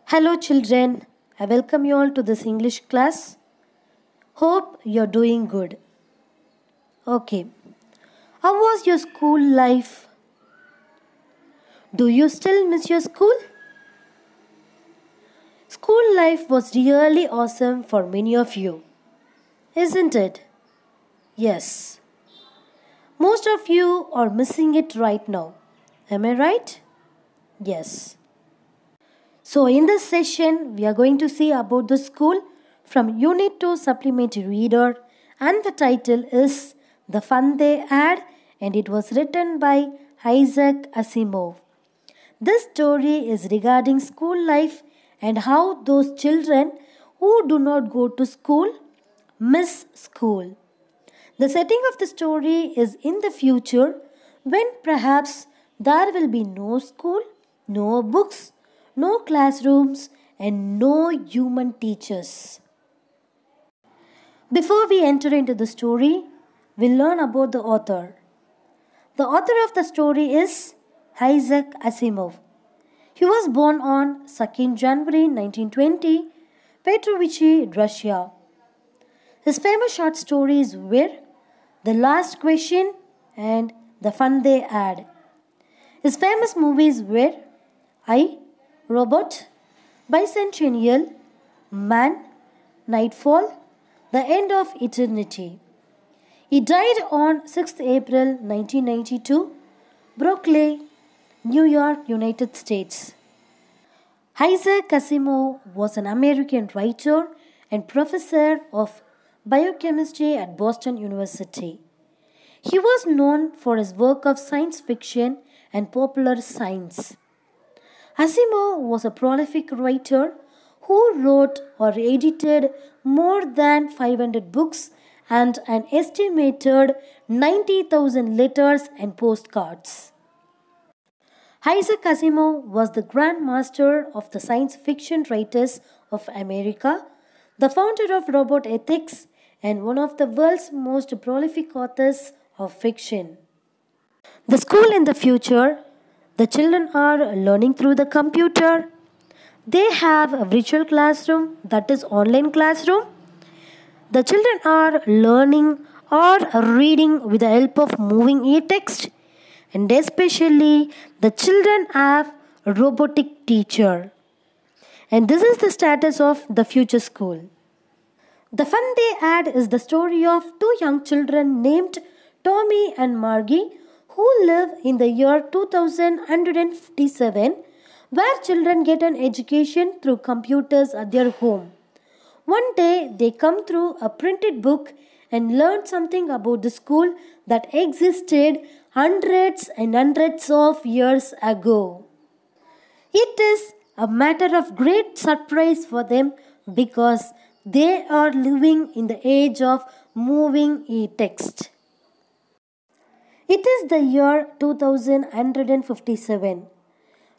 Hello, children. I welcome you all to this English class. Hope you're doing good. Okay. How was your school life? Do you still miss your school? School life was really awesome for many of you, isn't it? Yes. Most of you are missing it right now. Am I right? Yes. So, in this session, we are going to see about the school from Unit 2 Supplementary Reader, and the title is The Fun They Had, and it was written by Isaac Asimov. This story is regarding school life and how those children who do not go to school miss school. The setting of the story is in the future when perhaps there will be no school, no books, no classrooms, and no human teachers. Before we enter into the story, we'll learn about the author. The author of the story is Isaac Asimov. He was born on 2nd January 1920, Petrovichi, Russia. His famous short stories were The Last Question and The Fun They Had. His famous movies were I, Robot, Bicentennial, Man, Nightfall, The End of Eternity. He died on 6th April 1992, Brooklyn, New York, United States. Isaac Asimov was an American writer and professor of biochemistry at Boston University. He was known for his work of science fiction and popular science. Asimov was a prolific writer who wrote or edited more than 500 books and an estimated 90,000 letters and postcards. Isaac Asimov was the Grand Master of the Science Fiction Writers of America, the founder of robot ethics, and one of the world's most prolific authors of fiction. The school in the future, the children are learning through the computer. They have a virtual classroom, that is online classroom. The children are learning or reading with the help of moving e-text, and especially the children have a robotic teacher. And this is the status of the future school. The Fun They Had is the story of two young children named Tommy and Margie who live in the year 2157, where children get an education through computers at their home. One day they come through a printed book and learn something about the school that existed hundreds and hundreds of years ago. It is a matter of great surprise for them because they are living in the age of moving e-text. It is the year 2157.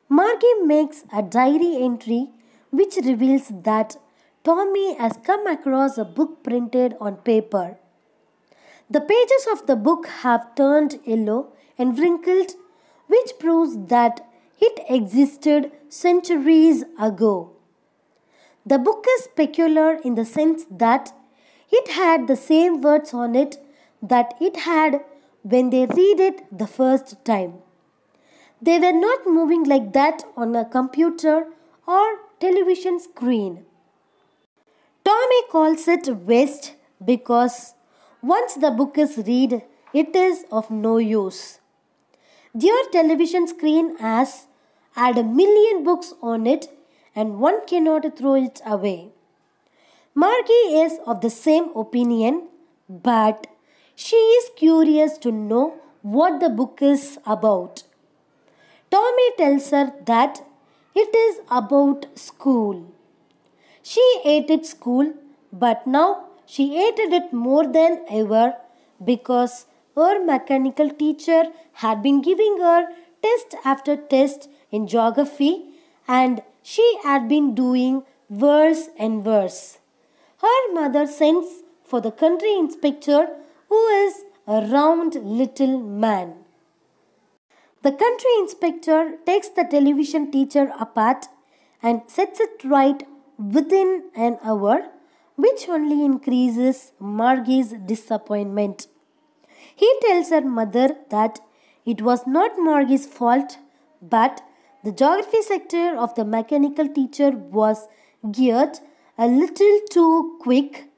Margie makes a diary entry which reveals that Tommy has come across a book printed on paper. The pages of the book have turned yellow and wrinkled, which proves that it existed centuries ago. The book is peculiar in the sense that it had the same words on it that it had when they read it the first time. They were not moving like that on a computer or television screen. Tommy calls it waste because once the book is read, it is of no use. Their television screen has had 1,000,000 books on it and one cannot throw it away. Margie is of the same opinion, but she is curious to know what the book is about. Tommy tells her that it is about school. She hated school, but now she hated it more than ever because her mechanical teacher had been giving her test after test in geography and she had been doing worse and worse. Her mother sends for the country inspector, who is a round little man. The country inspector takes the television teacher apart and sets it right within an hour, which only increases Margie's disappointment. He tells her mother that it was not Margie's fault, but the geography sector of the mechanical teacher was geared a little too quick,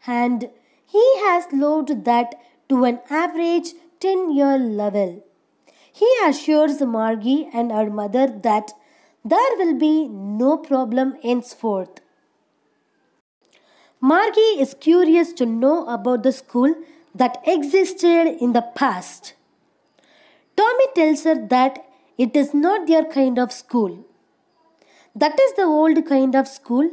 and he has lowered that to an average 10-year level. He assures Margie and her mother that there will be no problem henceforth. Margie is curious to know about the school that existed in the past. Tommy tells her that it is not their kind of school. That is the old kind of school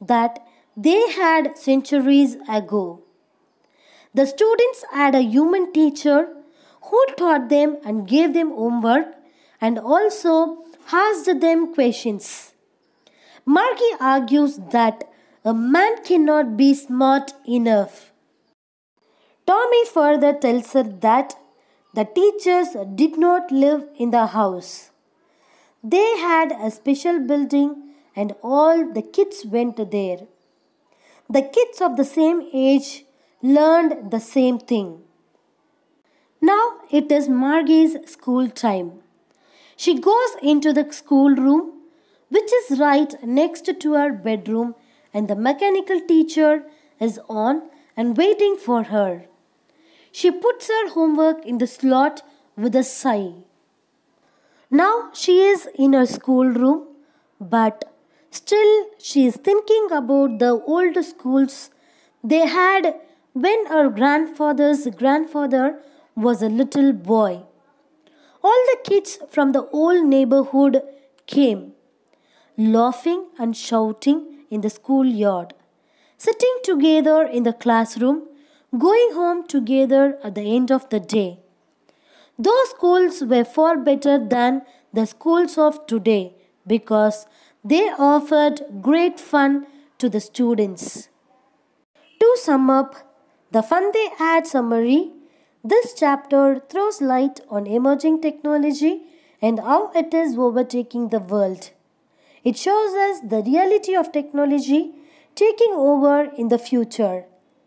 that they had centuries ago. The students had a human teacher who taught them and gave them homework and also asked them questions. Margie argues that a man cannot be smart enough. Tommy further tells her that the teachers did not live in the house. They had a special building and all the kids went there. The kids of the same age learned the same thing. Now it is Margie's school time. She goes into the schoolroom, which is right next to her bedroom, and the mechanical teacher is on and waiting for her. She puts her homework in the slot with a sigh. Now she is in her schoolroom, but still she is thinking about the old schools they had when her grandfather's grandfather was a little boy. All the kids from the old neighborhood came, laughing and shouting in the schoolyard, sitting together in the classroom, going home together at the end of the day. Those schools were far better than the schools of today because they offered great fun to the students. To sum up the Fun They Had summary, this chapter throws light on emerging technology and how it is overtaking the world. It shows us the reality of technology taking over in the future.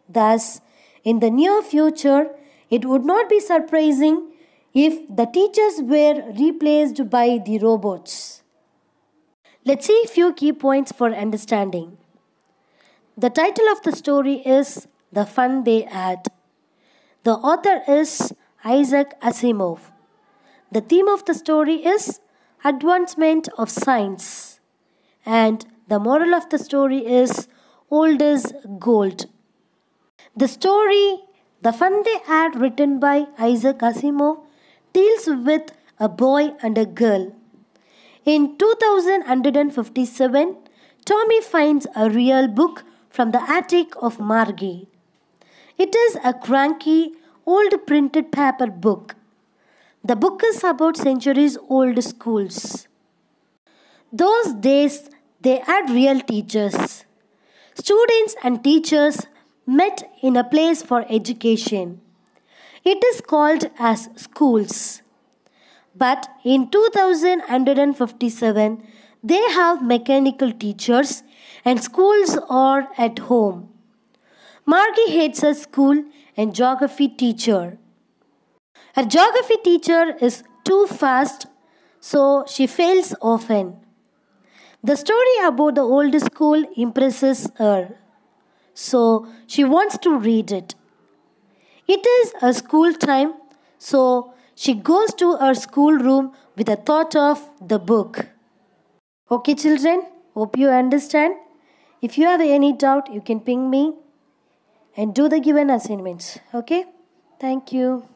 Thus, in the near future, it would not be surprising if the teachers were replaced by the robots. Let's see a few key points for understanding. The title of the story is The Fun They Had. The author is Isaac Asimov. The theme of the story is advancement of science. And the moral of the story is old is gold. The story The Fun They Had, written by Isaac Asimov, deals with a boy and a girl. In 2157, Tommy finds a real book from the attic of Margie. It is a cranky, old printed paper book. The book is about centuries old schools. Those days, they had real teachers. Students and teachers met in a place for education. It is called as schools. But in 2157, they have mechanical teachers and schools are at home. Margie hates her school and geography teacher. Her geography teacher is too fast, so she fails often. The story about the old school impresses her, so she wants to read it. It is her school time, so she goes to her schoolroom with a thought of the book. Okay, children, hope you understand. If you have any doubt, you can ping me and do the given assignments. Okay? Thank you.